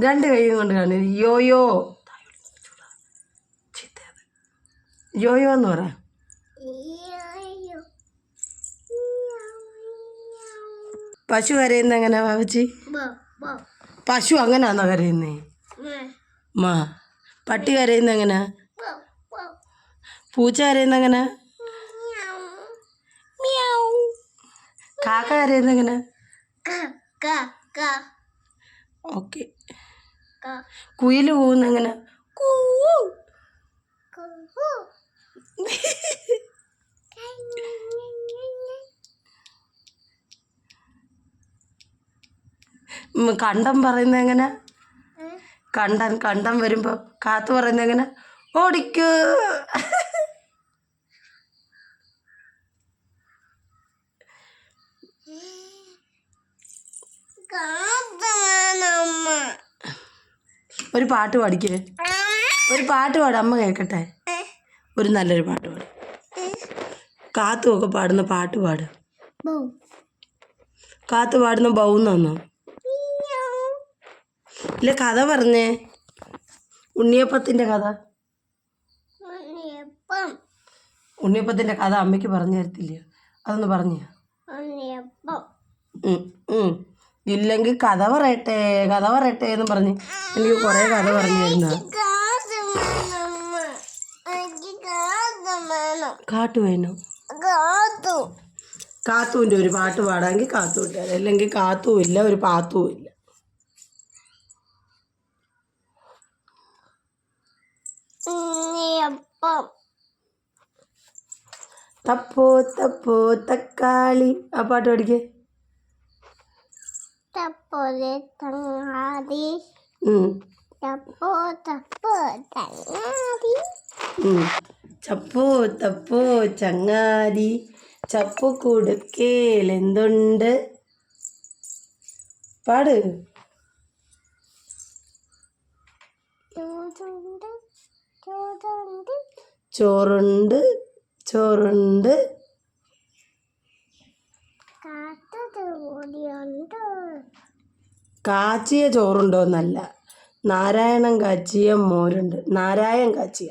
രണ്ട് കൈയും കൊണ്ട് കാണി. യോയോ യോയോ എന്ന് പറ. പശു കരയുന്ന എങ്ങനെയാ വാവച്ചി? പശു അങ്ങനെയാണോ കരയുന്നേ? മാ. പട്ടി കരയുന്ന എങ്ങനെയാ? പൂച്ച കരയുന്ന എങ്ങനെ? കാക്ക കരയുന്ന എങ്ങനെ? ഓക്കെ. കുയില് പോകുന്ന എങ്ങനെ? കണ്ടം പറയുന്നത് എങ്ങനെ? കണ്ടം വരുമ്പോ കാത്തു പറയുന്നത് എങ്ങനെ? ഓടിക്കൂ. ഒരു പാട്ട് പാടിക്കേ. ഒരു പാട്ട് പാടും, അമ്മ കേൾക്കട്ടെ. ഒരു നല്ലൊരു പാട്ട് പാടും. കാത്തു ഒക്കെ പാടുന്ന പാട്ട് പാട്. കാത്തു പാടുന്ന ബൗന്നോ? ഇല്ല, കഥ പറഞ്ഞേ. ഉണ്ണിയപ്പത്തിൻ്റെ കഥ. ഉണ്ണിയപ്പത്തിൻ്റെ കഥ അമ്മയ്ക്ക് പറഞ്ഞു തരത്തില്ല? അതൊന്ന് പറഞ്ഞ. ഇല്ലെങ്കിൽ കഥ പറയട്ടെ എന്ന് പറഞ്ഞ് എനിക്ക് കുറേ കഥ പറഞ്ഞു തരുന്ന. കാട്ടു വേണോ? കാത്തുവിൻ്റെ ഒരു പാട്ട് പാടാമെങ്കിൽ കാത്തു വിട്ടാൽ, അല്ലെങ്കിൽ കാത്തുവും ഇല്ല, ഒരു പാത്തുവും ഇല്ല. തപ്പോ തപ്പോ തക്കാളി. ആ പാട്ട് പഠിക്കേ. തപ്പോലെ തങ്ങാതി. തപ്പോ തപ്പോ തങ്ങാതി. ചപ്പോ തപ്പോ ചങ്ങാതി, ചപ്പു കൊടുക്കേൽ എന്തുണ്ട്? പാട്. ചോറുണ്ട് ചോറുണ്ട്. കാച്ചിയ ചോറുണ്ടോന്നല്ല, നാരായണം കാച്ചിയ മോരുണ്ട്. നാരായൺ കാച്ചിയ.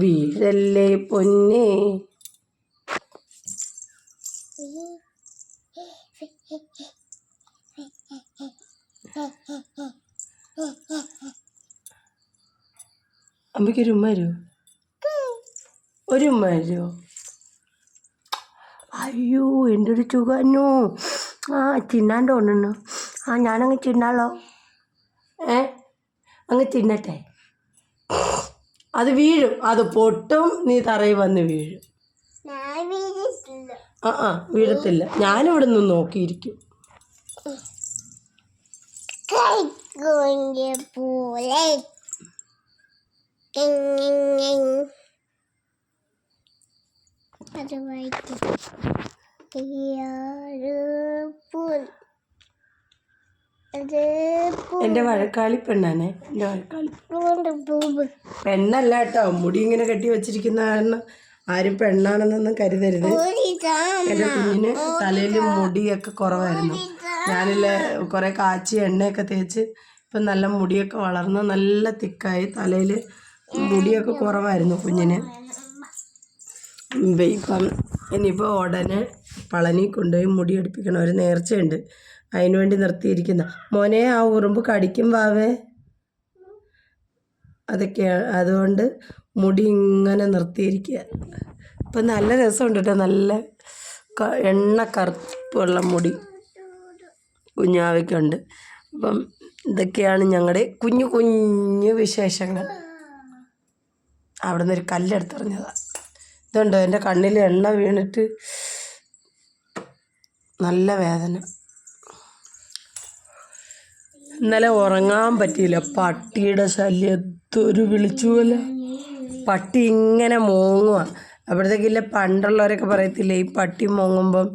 വീഴല്ലേ പൊന്നേ. അമ്മയ്ക്കൊരു ഉമ്മ വരുമോ? ഒരു ഉമ്മ വരുമോ? അയ്യോ, എൻ്റെ ഒരു ചുകാനോ. തിന്നാണ്ട് കൊണ്ടു. ഞാനങ്ങ് തിന്നാലോ? അങ്ങ് തിന്നട്ടെ. അത് വീഴും, അത് പൊട്ടും, നീ തറയിൽ വന്ന് വീഴും. വീഴത്തില്ല. ഞാനിവിടെ നിന്ന് നോക്കിയിരിക്കും. എൻ്റെ വഴക്കാളി പെണ്ണാണേ. എൻ്റെ വഴക്കാളി പെണ്ണല്ല കേട്ടോ. മുടി ഇങ്ങനെ കെട്ടി വെച്ചിരിക്കുന്ന കാരണം ആരും പെണ്ണാണെന്നൊന്നും കരുതരുത്. എൻ്റെ കുഞ്ഞിന് തലയിൽ മുടിയൊക്കെ കുറവായിരുന്നു. ഞാനില്ല കുറേ കാച്ചി എണ്ണയൊക്കെ തേച്ച് ഇപ്പം നല്ല മുടിയൊക്കെ വളർന്ന് നല്ല തിക്കായി. തലയിൽ മുടിയൊക്കെ കുറവായിരുന്നു കുഞ്ഞിന്. ഇപ്പം ഇനിയിപ്പോൾ ഉടനെ പളനി കൊണ്ടുപോയി മുടി എടുപ്പിക്കണം. ഒരു നേർച്ചയുണ്ട്, അതിനു വേണ്ടി നിർത്തിയിരിക്കുന്ന. മോനെ, ആ ഉറുമ്പ് കടിക്കും വാവേ. അതൊക്കെയാണ്, അതുകൊണ്ട് മുടി ഇങ്ങനെ നിർത്തിയിരിക്കുക. ഇപ്പം നല്ല രസമുണ്ട് കേട്ടോ. നല്ല എണ്ണ കറുപ്പുള്ള മുടി കുഞ്ഞാവയ്ക്കുണ്ട്. അപ്പം ഇതൊക്കെയാണ് ഞങ്ങളുടെ കുഞ്ഞു കുഞ്ഞു വിശേഷങ്ങൾ. അവിടെ നിന്നൊരു കല്ലെടുത്തെറിഞ്ഞതാണ്. ഇതുണ്ടോ, എൻ്റെ കണ്ണിൽ എണ്ണ വീണിട്ട് നല്ല വേദന. ഇന്നലെ ഉറങ്ങാൻ പറ്റിയില്ല. പട്ടിയുടെ ശല്യത്തൊരു വിളിച്ചു പോലെ. പട്ടി ഇങ്ങനെ മോങ്ങുക. അപ്പോഴത്തേക്കില്ല, പണ്ടുള്ളവരൊക്കെ പറയത്തില്ലേ, ഈ പട്ടി മോങ്ങുമ്പം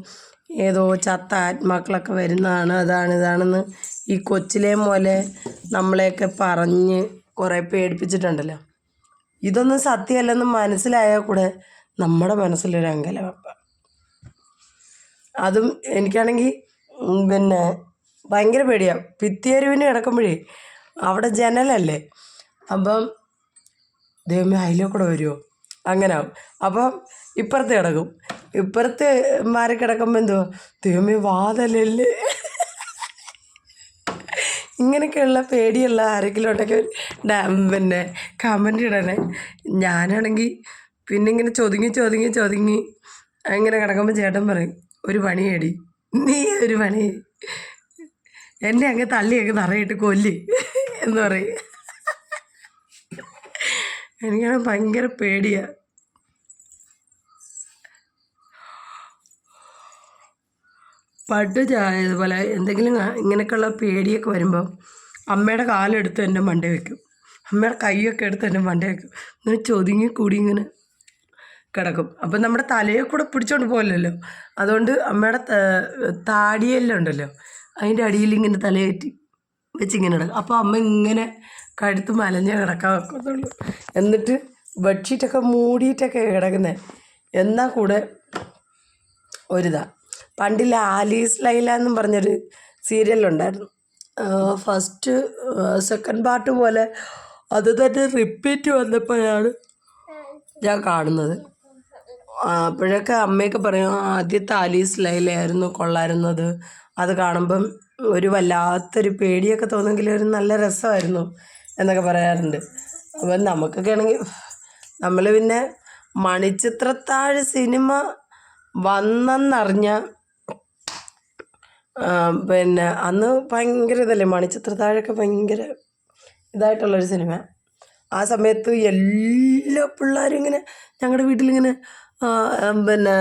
ഏതോ ചത്ത ആത്മാക്കളൊക്കെ വരുന്നതാണ്, അതാണ് ഇതാണെന്ന് ഈ കൊച്ചിലെ പോലെ നമ്മളെയൊക്കെ പറഞ്ഞ് കുറേ പേടിപ്പിച്ചിട്ടുണ്ടല്ലോ. ഇതൊന്നും സത്യമല്ലെന്ന് മനസ്സിലായാൽ കൂടെ നമ്മുടെ മനസ്സിലൊരു അങ്കലവെപ്പ. അതും എനിക്കാണെങ്കിൽ പിന്നെ ഭയങ്കര പേടിയാണ്. ഭിത്തിയരുവിന് കിടക്കുമ്പോഴേ അവിടെ ജനലല്ലേ, അപ്പം ദൈവമേ അതിലേ കൂടെ വരുമോ അങ്ങനെ ആവും. അപ്പം ഇപ്പുറത്ത് കിടക്കും. ഇപ്പുറത്ത് മാറി കിടക്കുമ്പോൾ എന്തുവാ ദൈവമേ വാതലല്ലേ. ഇങ്ങനെയൊക്കെയുള്ള പേടിയുള്ള ആരെങ്കിലും ഉണ്ടെങ്കിൽ പിന്നെ കമൻ്റ് ഇടണേ. ഞാനാണെങ്കിൽ പിന്നെ ഇങ്ങനെ ചൊതുങ്ങി അങ്ങനെ കിടക്കുമ്പോൾ ചേട്ടൻ പറയും ഒരു പണിയേടി, നീ ഒരു പണി എന്നെ അങ്ങ് തള്ളിയൊക്കെ നിറയിട്ട് കൊല്ല് എന്ന് പറയും. എനിക്കാണ് ഭയങ്കര പേടിയാണ്. പണ്ട് ഇതുപോലെ എന്തെങ്കിലും ഇങ്ങനെയൊക്കെയുള്ള പേടിയൊക്കെ വരുമ്പോൾ അമ്മയുടെ കാലെടുത്ത് എൻ്റെ മണ്ടേ വയ്ക്കും, അമ്മയുടെ കൈയൊക്കെ എടുത്ത് എൻ്റെ മണ്ടേ വയ്ക്കും. ഇങ്ങനെ ചൊതുങ്ങി കൂടി ഇങ്ങനെ കിടക്കും. അപ്പം നമ്മുടെ തലയെ കൂടെ പിടിച്ചോണ്ട് പോകലല്ലോ, അതുകൊണ്ട് അമ്മയുടെ താടിയെല്ലാം ഉണ്ടല്ലോ അതിൻ്റെ അടിയിൽ ഇങ്ങനെ തലയേറ്റി വെച്ചിങ്ങനെ കിടക്കും. അപ്പോൾ അമ്മ ഇങ്ങനെ കഴുത്ത് മലഞ്ഞ് കിടക്കാൻ വെക്കത്തുള്ളൂ. എന്നിട്ട് ബെഡ്ഷീറ്റൊക്കെ മൂടിയിട്ടൊക്കെ കിടക്കുന്നത്. എന്നാൽ കൂടെ ഒരിതാ പണ്ടില്ല ആലീസ് ലൈല എന്നും പറഞ്ഞൊരു സീരിയലുണ്ടായിരുന്നു. ഫസ്റ്റ് സെക്കൻഡ് പാർട്ട് പോലെ അത് തന്നെ റിപ്പീറ്റ് വന്നപ്പോഴാണ് ഞാൻ കാണുന്നത്. അപ്പോഴൊക്കെ അമ്മയൊക്കെ പറയും ആദ്യത്തെ ആലീസ് ലൈലയായിരുന്നു കൊള്ളായിരുന്നത്. അത് കാണുമ്പം ഒരു വല്ലാത്തൊരു പേടിയൊക്കെ തോന്നുമെങ്കിലും ഒരു നല്ല രസമായിരുന്നു എന്നൊക്കെ പറയാറുണ്ട്. അപ്പം നമുക്കൊക്കെ ആണെങ്കിൽ നമ്മൾ പിന്നെ മണിച്ചിത്രത്താഴ് സിനിമ വന്നെന്നറിഞ്ഞ പിന്നെ അന്ന് ഭയങ്കര ഇതല്ലേ, മണിച്ചിത്രത്താഴൊക്കെ ഭയങ്കര ഇതായിട്ടുള്ളൊരു സിനിമ. ആ സമയത്ത് എല്ലാ പിള്ളേരും ഇങ്ങനെ ഞങ്ങളുടെ വീട്ടിലിങ്ങനെ പിന്നെ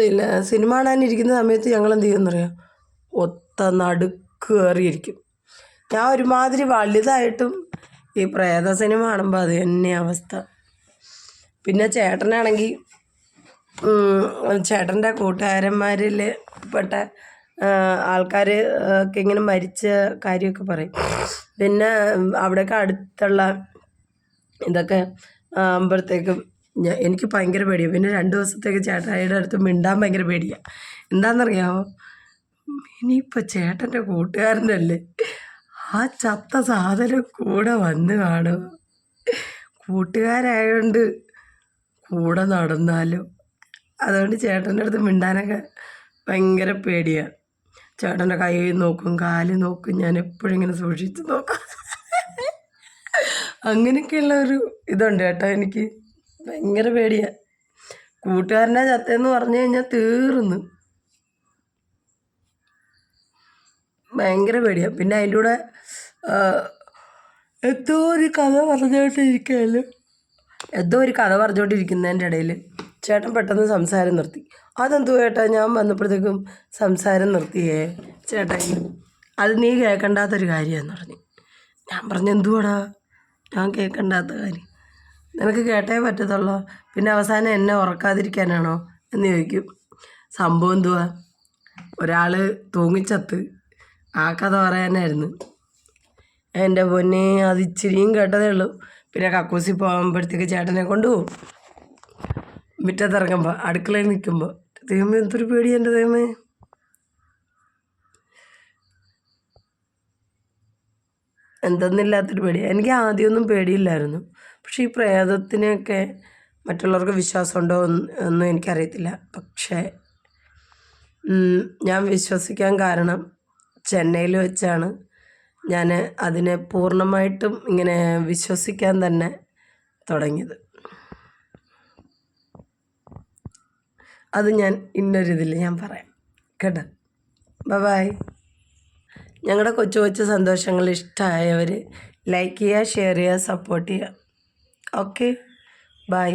ഇല്ല സിനിമ കാണാനിരിക്കുന്ന സമയത്ത് ഞങ്ങൾ എന്ത് ചെയ്യുമെന്നറിയാം, ഒത്ത നടുക്ക് കയറിയിരിക്കും. ഞാൻ ഒരുമാതിരി വലുതായിട്ടും ഈ പ്രേത സിനിമ കാണുമ്പോൾ അത് തന്നെ അവസ്ഥ. പിന്നെ ചേട്ടനാണെങ്കിൽ ചേട്ടൻ്റെ കൂട്ടുകാരന്മാരിൽ പെട്ട ആൾക്കാർ ഒക്കെ ഇങ്ങനെ മരിച്ച കാര്യമൊക്കെ പറയും. പിന്നെ അവിടെയൊക്കെ അടുത്തുള്ള ഇതൊക്കെ ആകുമ്പോഴത്തേക്കും എനിക്ക് ഭയങ്കര പേടിയാണ്. പിന്നെ 2 ദിവസത്തേക്ക് ചേട്ടായിയുടെ അടുത്ത് മിണ്ടാൻ ഭയങ്കര പേടിയാണ്. എന്താണെന്നറിയാമോ, ഇനിയിപ്പോൾ ചേട്ടൻ്റെ കൂട്ടുകാരനല്ലേ ആ ചത്ത സാധനം കൂടെ വന്ന് കാണും. കൂട്ടുകാരായതുകൊണ്ട് കൂടെ നടന്നാലോ, അതുകൊണ്ട് ചേട്ടൻ്റെ അടുത്ത് മിണ്ടാനൊക്കെ ഭയങ്കര പേടിയാണ്. ചേട്ടൻ്റെ കൈ നോക്കും, കാല് നോക്കും, ഞാൻ എപ്പോഴും ഇങ്ങനെ സൂക്ഷിച്ച് നോക്കാം. അങ്ങനെയൊക്കെയുള്ള ഒരു ഇതുണ്ട് കേട്ടോ. എനിക്ക് ഭയങ്കര പേടിയാണ്. കൂട്ടുകാരനെ ചത്തയെന്ന് പറഞ്ഞു കഴിഞ്ഞാൽ തീർന്നു, ഭയങ്കര പേടിയാണ്. പിന്നെ അതിൻ്റെ കൂടെ എന്തോ ഒരു കഥ പറഞ്ഞുകൊണ്ടിരിക്കുന്നതിൻ്റെ ഇടയിൽ ചേട്ടൻ പെട്ടെന്ന് സംസാരം നിർത്തി. അതെന്തോ ചേട്ടാ, ഞാൻ വന്നപ്പോഴത്തേക്കും സംസാരം നിർത്തിയേ ചേട്ടായി, അത് നീ കേൾക്കണ്ടാത്തൊരു കാര്യമെന്ന് പറഞ്ഞു. ഞാൻ പറഞ്ഞു എന്തുവാടാ ഞാൻ കേൾക്കണ്ടാത്ത കാര്യം, നിനക്ക് കേട്ടേ പറ്റത്തുള്ളൂ, പിന്നെ അവസാനം എന്നെ ഉറക്കാതിരിക്കാനാണോ എന്ന് ചോദിക്കും. സംഭവം എന്തുവാ, ഒരാൾ തൂങ്ങിച്ചത്ത്, ആ കഥ പറയാനായിരുന്നു. എൻ്റെ പൊന്നെ അത് ഇച്ചിരിയും കേട്ടതേ ഉള്ളൂ. പിന്നെ കക്കൂസി പോകുമ്പോഴത്തേക്ക് ചേട്ടനെ കൊണ്ടുപോകും. മുറ്റത്തിറങ്ങുമ്പോൾ അടുക്കളയിൽ നിൽക്കുമ്പോൾ ദൈവമേ എന്തൊരു പേടി, എൻ്റെ ദൈവമേ. എന്തെന്നില്ലാത്തൊരു പേടി. എനിക്ക് ആദ്യമൊന്നും പേടിയില്ലായിരുന്നു. പക്ഷേ ഈ പ്രേതത്തിനെയൊക്കെ മറ്റുള്ളവർക്ക് വിശ്വാസമുണ്ടോ ഒന്നും എനിക്കറിയത്തില്ല. പക്ഷേ ഞാൻ വിശ്വസിക്കാൻ കാരണം ചെന്നൈയിൽ വെച്ചാണ് ഞാൻ അതിനെ പൂർണ്ണമായിട്ടും ഇങ്ങനെ വിശ്വസിക്കാൻ തന്നെ തുടങ്ങിയത്. അത് ഞാൻ ഇന്നൊരിതിൽ ഞാൻ പറയാം കേട്ടോ. ബൈ. ഞങ്ങളുടെ കൊച്ചു കൊച്ചു സന്തോഷങ്ങൾ ഇഷ്ടമായവർ ലൈക്ക് ചെയ്യുക, ഷെയർ ചെയ്യുക, സപ്പോർട്ട് ചെയ്യുക. Okay, by.